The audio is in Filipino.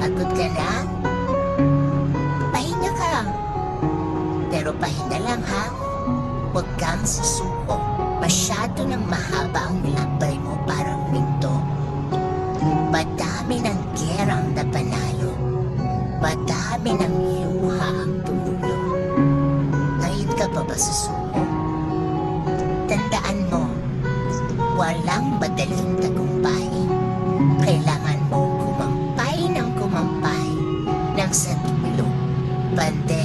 Pagod ka na? Pahinga ka. Pero pahinga lang ha. Huwag kang susuko. Masyado nang mahaba ang nilakbay mo para huminto. Madami ng gerang na panalo. Madami ng luha ang tumulo. Ngayon ka pa ba susuko? Tandaan mo, walang madaling tagumpay. Kailangan mo kumampay ng sa dulo. Bande